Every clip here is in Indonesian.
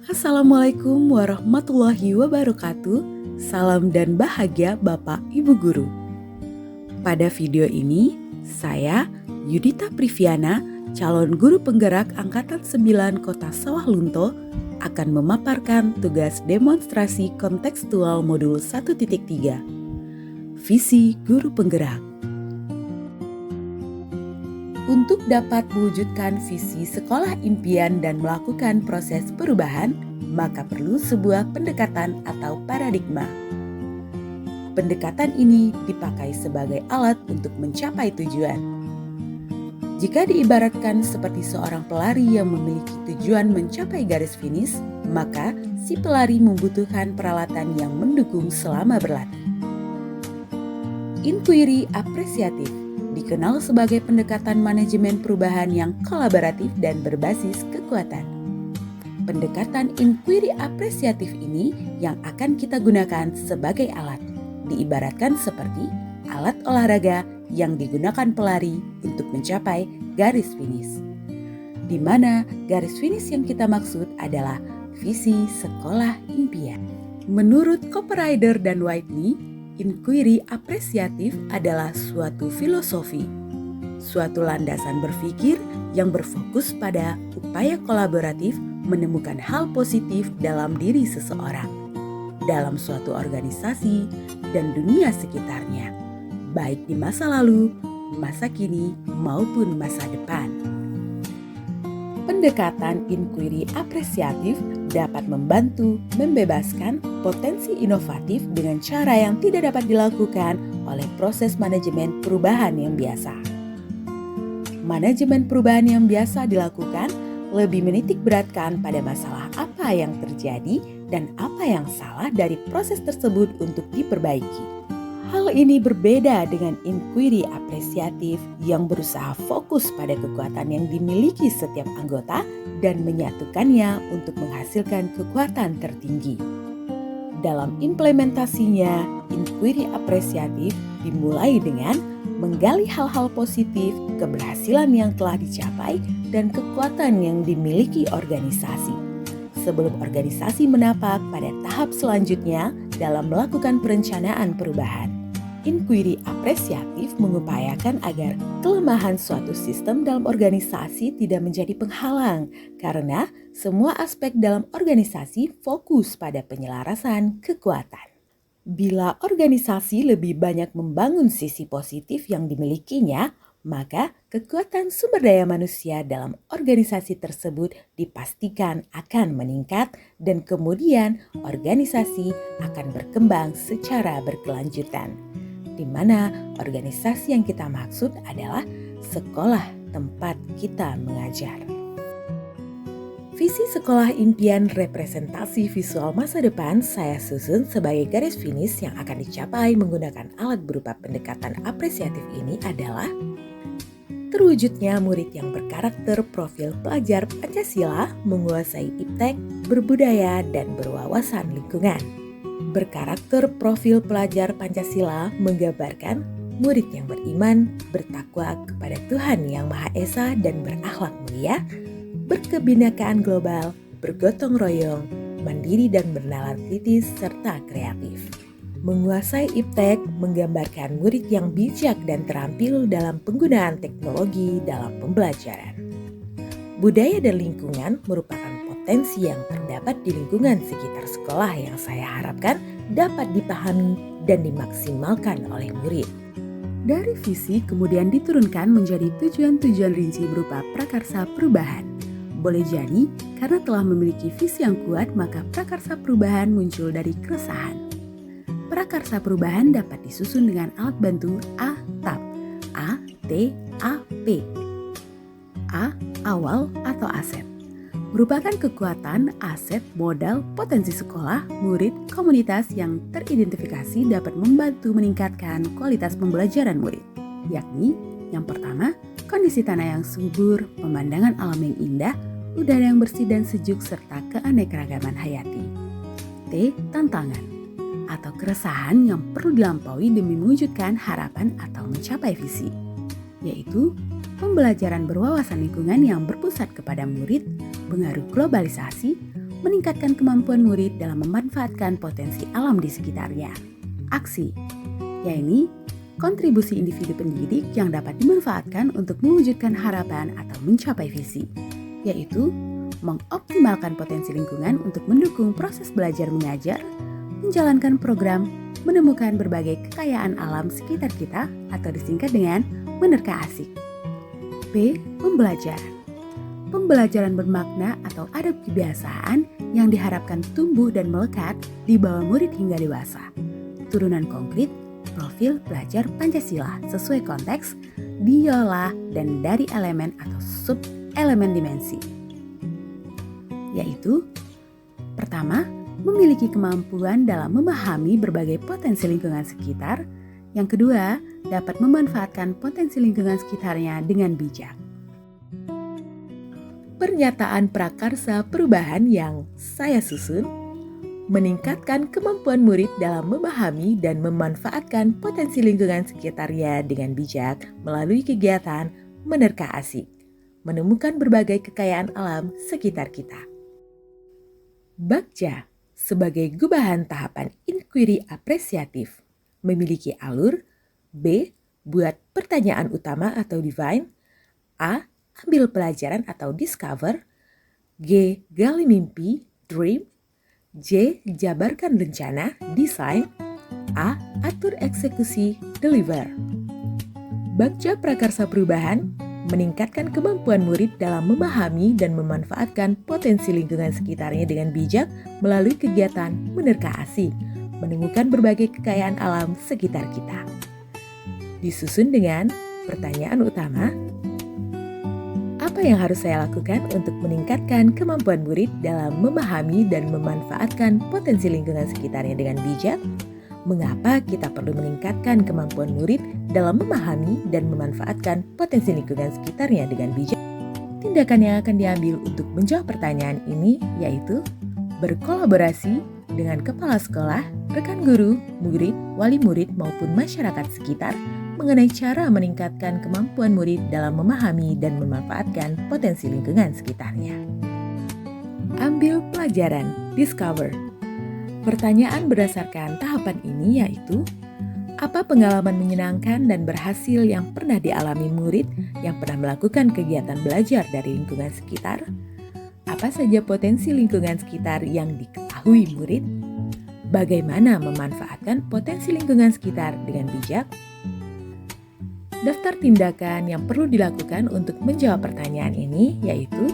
Assalamualaikum warahmatullahi wabarakatuh. Salam dan bahagia Bapak Ibu Guru. Pada video ini, saya Yudita Priviana, calon guru penggerak Angkatan 9 Kota Sawah Lunto, akan memaparkan tugas demonstrasi kontekstual modul 1.3. Visi Guru Penggerak. Untuk dapat mewujudkan visi sekolah impian dan melakukan proses perubahan, maka perlu sebuah pendekatan atau paradigma. Pendekatan ini dipakai sebagai alat untuk mencapai tujuan. Jika diibaratkan seperti seorang pelari yang memiliki tujuan mencapai garis finish, maka si pelari membutuhkan peralatan yang mendukung selama berlatih. Inquiry apresiatif dikenal sebagai pendekatan manajemen perubahan yang kolaboratif dan berbasis kekuatan. Pendekatan inquiry apresiatif ini yang akan kita gunakan sebagai alat, diibaratkan seperti alat olahraga yang digunakan pelari untuk mencapai garis finish. Di mana garis finish yang kita maksud adalah visi sekolah impian. Menurut Copywriter dan Whiteley, inquiry apresiatif adalah suatu filosofi, suatu landasan berpikir yang berfokus pada upaya kolaboratif menemukan hal positif dalam diri seseorang, dalam suatu organisasi, dan dunia sekitarnya, baik di masa lalu, masa kini, maupun masa depan. Pendekatan inquiry apresiatif dapat membantu membebaskan potensi inovatif dengan cara yang tidak dapat dilakukan oleh proses manajemen perubahan yang biasa. Manajemen perubahan yang biasa dilakukan lebih menitik beratkan pada masalah apa yang terjadi dan apa yang salah dari proses tersebut untuk diperbaiki. Hal ini berbeda dengan inquiry apresiatif yang berusaha fokus pada kekuatan yang dimiliki setiap anggota dan menyatukannya untuk menghasilkan kekuatan tertinggi. Dalam implementasinya, inquiry apresiatif dimulai dengan menggali hal-hal positif, keberhasilan yang telah dicapai, dan kekuatan yang dimiliki organisasi. Sebelum organisasi menapak pada tahap selanjutnya dalam melakukan perencanaan perubahan. Inquiry apresiatif mengupayakan agar kelemahan suatu sistem dalam organisasi tidak menjadi penghalang karena semua aspek dalam organisasi fokus pada penyelarasan kekuatan. Bila organisasi lebih banyak membangun sisi positif yang dimilikinya, maka kekuatan sumber daya manusia dalam organisasi tersebut dipastikan akan meningkat dan kemudian organisasi akan berkembang secara berkelanjutan. Di mana organisasi yang kita maksud adalah sekolah tempat kita mengajar. Visi sekolah impian representasi visual masa depan saya susun sebagai garis finish yang akan dicapai menggunakan alat berupa pendekatan apresiatif ini adalah terwujudnya murid yang berkarakter profil pelajar Pancasila, menguasai iptek, berbudaya, dan berwawasan lingkungan. Berkarakter profil pelajar Pancasila menggambarkan murid yang beriman, bertakwa kepada Tuhan Yang Maha Esa dan berakhlak mulia, berkebinekaan global, bergotong royong, mandiri dan bernalar kritis serta kreatif. Menguasai iptek menggambarkan murid yang bijak dan terampil dalam penggunaan teknologi dalam pembelajaran. Budaya dan lingkungan merupakan potensi yang terdapat di lingkungan sekitar sekolah yang saya harapkan dapat dipahami dan dimaksimalkan oleh murid. Dari visi kemudian diturunkan menjadi tujuan-tujuan rinci berupa prakarsa perubahan. Boleh jadi karena telah memiliki visi yang kuat maka prakarsa perubahan muncul dari keresahan. Prakarsa perubahan dapat disusun dengan alat bantu ATAP. A-T-A-P. A. Awal atau aset. Merupakan kekuatan, aset, modal, potensi sekolah, murid, komunitas yang teridentifikasi dapat membantu meningkatkan kualitas pembelajaran murid. Yakni, yang pertama, kondisi tanah yang subur, pemandangan alam yang indah, udara yang bersih dan sejuk, serta keanekaragaman hayati. T. Tantangan atau keresahan yang perlu dilampaui demi mewujudkan harapan atau mencapai visi, yaitu pembelajaran berwawasan lingkungan yang berpusat kepada murid, pengaruh globalisasi, meningkatkan kemampuan murid dalam memanfaatkan potensi alam di sekitarnya. Aksi, yaitu kontribusi individu pendidik yang dapat dimanfaatkan untuk mewujudkan harapan atau mencapai visi, yaitu mengoptimalkan potensi lingkungan untuk mendukung proses belajar mengajar, menjalankan program, menemukan berbagai kekayaan alam sekitar kita atau disingkat dengan menerka asik. P. Pembelajaran. Pembelajaran bermakna atau ada kebiasaan yang diharapkan tumbuh dan melekat di bawah murid hingga dewasa. Turunan konkret, profil belajar Pancasila sesuai konteks, diolah dan dari elemen atau sub-elemen dimensi. Yaitu, pertama, memiliki kemampuan dalam memahami berbagai potensi lingkungan sekitar. Yang kedua, dapat memanfaatkan potensi lingkungan sekitarnya dengan bijak. Pernyataan prakarsa perubahan yang saya susun, meningkatkan kemampuan murid dalam memahami dan memanfaatkan potensi lingkungan sekitarnya dengan bijak melalui kegiatan menerka asik, menemukan berbagai kekayaan alam sekitar kita. Bagja sebagai gubahan tahapan inquiry apresiatif, memiliki alur. B. Buat pertanyaan utama atau define. A. Ambil pelajaran atau discover. G. Gali mimpi, dream. J. Jabarkan rencana, design. A. Atur eksekusi, deliver. Bagja prakarsa perubahan meningkatkan kemampuan murid dalam memahami dan memanfaatkan potensi lingkungan sekitarnya dengan bijak melalui kegiatan menerka asik, menemukan berbagai kekayaan alam sekitar kita. Disusun dengan pertanyaan utama, apa yang harus saya lakukan untuk meningkatkan kemampuan murid dalam memahami dan memanfaatkan potensi lingkungan sekitarnya dengan bijak? Mengapa kita perlu meningkatkan kemampuan murid dalam memahami dan memanfaatkan potensi lingkungan sekitarnya dengan bijak? Tindakan yang akan diambil untuk menjawab pertanyaan ini yaitu berkolaborasi dengan kepala sekolah, rekan guru, murid, wali murid maupun masyarakat sekitar mengenai cara meningkatkan kemampuan murid dalam memahami dan memanfaatkan potensi lingkungan sekitarnya. Ambil pelajaran, discover. Pertanyaan berdasarkan tahapan ini yaitu, apa pengalaman menyenangkan dan berhasil yang pernah dialami murid yang pernah melakukan kegiatan belajar dari lingkungan sekitar? Apa saja potensi lingkungan sekitar yang diketahui murid? Bagaimana memanfaatkan potensi lingkungan sekitar dengan bijak? Daftar tindakan yang perlu dilakukan untuk menjawab pertanyaan ini yaitu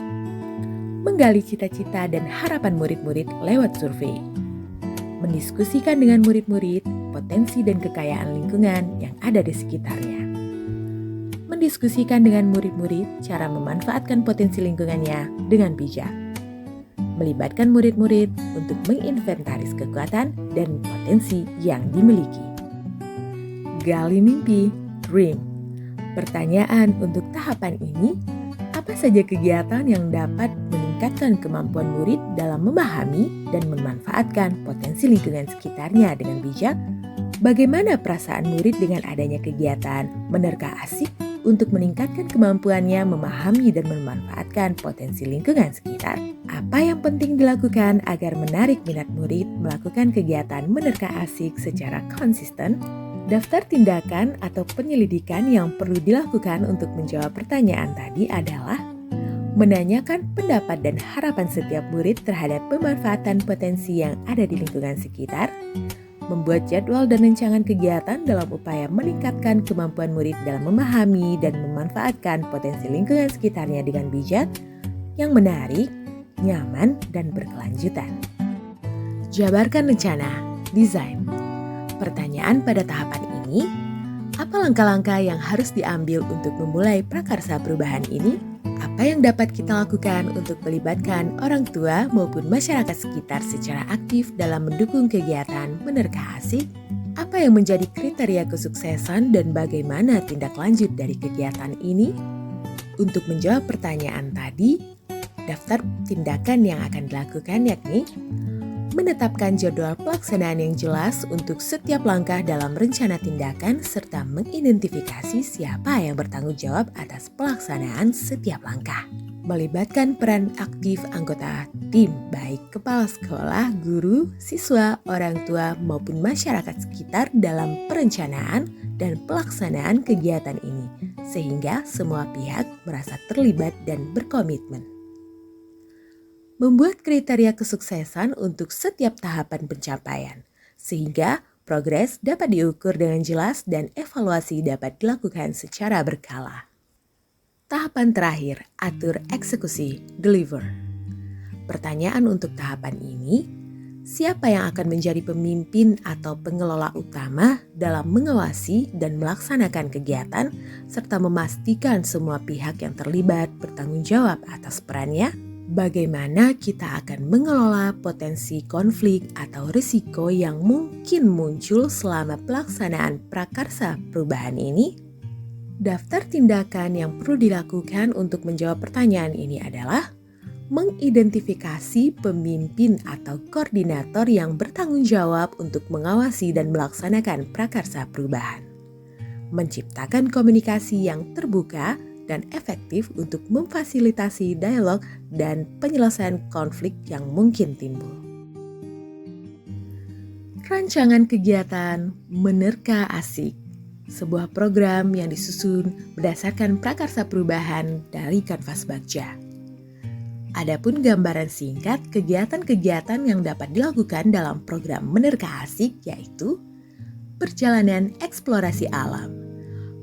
menggali cita-cita dan harapan murid-murid lewat survei, mendiskusikan dengan murid-murid potensi dan kekayaan lingkungan yang ada di sekitarnya, mendiskusikan dengan murid-murid cara memanfaatkan potensi lingkungannya dengan bijak, melibatkan murid-murid untuk menginventaris kekuatan dan potensi yang dimiliki. Gali mimpi, dream. Pertanyaan untuk tahapan ini, apa saja kegiatan yang dapat meningkatkan kemampuan murid dalam memahami dan memanfaatkan potensi lingkungan sekitarnya dengan bijak? Bagaimana perasaan murid dengan adanya kegiatan menerka asik untuk meningkatkan kemampuannya memahami dan memanfaatkan potensi lingkungan sekitar? Apa yang penting dilakukan agar menarik minat murid melakukan kegiatan menerka asik secara konsisten? Daftar tindakan atau penyelidikan yang perlu dilakukan untuk menjawab pertanyaan tadi adalah menanyakan pendapat dan harapan setiap murid terhadap pemanfaatan potensi yang ada di lingkungan sekitar, membuat jadwal dan rancangan kegiatan dalam upaya meningkatkan kemampuan murid dalam memahami dan memanfaatkan potensi lingkungan sekitarnya dengan bijak, yang menarik, nyaman, dan berkelanjutan. Jabarkan rencana, desain. Pertanyaan pada tahapan ini, apa langkah-langkah yang harus diambil untuk memulai prakarsa perubahan ini? Apa yang dapat kita lakukan untuk melibatkan orang tua maupun masyarakat sekitar secara aktif dalam mendukung kegiatan menerka asik? Apa yang menjadi kriteria kesuksesan dan bagaimana tindak lanjut dari kegiatan ini? Untuk menjawab pertanyaan tadi, daftar tindakan yang akan dilakukan yakni menetapkan jadwal pelaksanaan yang jelas untuk setiap langkah dalam rencana tindakan serta mengidentifikasi siapa yang bertanggung jawab atas pelaksanaan setiap langkah. melibatkan peran aktif anggota tim, baik kepala sekolah, guru, siswa, orang tua, maupun masyarakat sekitar dalam perencanaan dan pelaksanaan kegiatan ini, sehingga semua pihak merasa terlibat dan berkomitmen. Membuat kriteria kesuksesan untuk setiap tahapan pencapaian, sehingga progres dapat diukur dengan jelas dan evaluasi dapat dilakukan secara berkala. Tahapan terakhir, atur eksekusi, deliver. Pertanyaan untuk tahapan ini, siapa yang akan menjadi pemimpin atau pengelola utama dalam mengawasi dan melaksanakan kegiatan, serta memastikan semua pihak yang terlibat bertanggung jawab atas perannya? Bagaimana kita akan mengelola potensi konflik atau risiko yang mungkin muncul selama pelaksanaan prakarsa perubahan ini? Daftar tindakan yang perlu dilakukan untuk menjawab pertanyaan ini adalah mengidentifikasi pemimpin atau koordinator yang bertanggung jawab untuk mengawasi dan melaksanakan prakarsa perubahan, menciptakan komunikasi yang terbuka dan efektif untuk memfasilitasi dialog dan penyelesaian konflik yang mungkin timbul. Rancangan kegiatan Menerka Asik, sebuah program yang disusun berdasarkan prakarsa perubahan dari Kanvas Bagja. Adapun gambaran singkat kegiatan-kegiatan yang dapat dilakukan dalam program Menerka Asik yaitu perjalanan eksplorasi alam.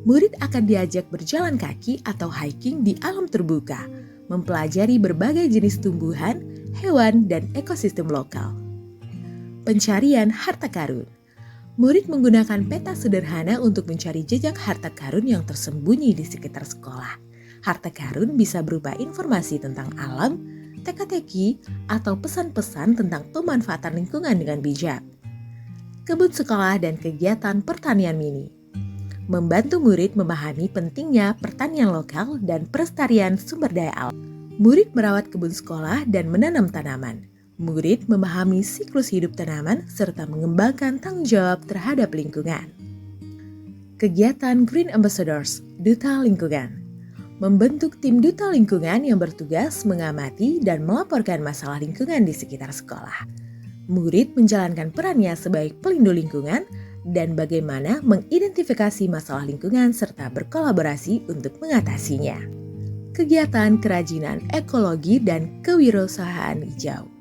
Murid akan diajak berjalan kaki atau hiking di alam terbuka, mempelajari berbagai jenis tumbuhan, hewan, dan ekosistem lokal. Pencarian harta karun. Murid menggunakan peta sederhana untuk mencari jejak harta karun yang tersembunyi di sekitar sekolah. Harta karun bisa berupa informasi tentang alam, teka-teki, atau pesan-pesan tentang pemanfaatan lingkungan dengan bijak. Kebun sekolah dan kegiatan pertanian mini. Membantu murid memahami pentingnya pertanian lokal dan pelestarian sumber daya alam. Murid merawat kebun sekolah dan menanam tanaman. Murid memahami siklus hidup tanaman serta mengembangkan tanggung jawab terhadap lingkungan. Kegiatan Green Ambassadors, Duta Lingkungan. Membentuk tim duta lingkungan yang bertugas mengamati dan melaporkan masalah lingkungan di sekitar sekolah. Murid menjalankan perannya sebagai pelindung lingkungan dan bagaimana mengidentifikasi masalah lingkungan serta berkolaborasi untuk mengatasinya. Kegiatan kerajinan ekologi dan kewirausahaan hijau.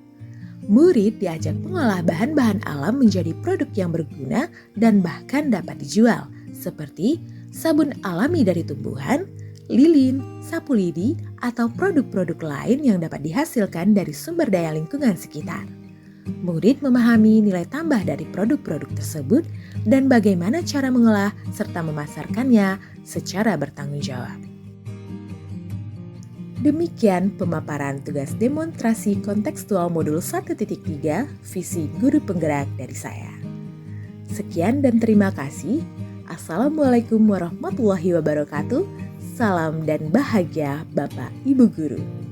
Murid diajak mengolah bahan-bahan alam menjadi produk yang berguna dan bahkan dapat dijual, seperti sabun alami dari tumbuhan, lilin, sapu lidi, atau produk-produk lain yang dapat dihasilkan dari sumber daya lingkungan sekitar. Murid memahami nilai tambah dari produk-produk tersebut dan bagaimana cara mengolah serta memasarkannya secara bertanggung jawab. Demikian pemaparan tugas demonstrasi kontekstual modul 1.3 visi guru penggerak dari saya. Sekian dan terima kasih. Assalamualaikum warahmatullahi wabarakatuh. Salam dan bahagia Bapak Ibu Guru.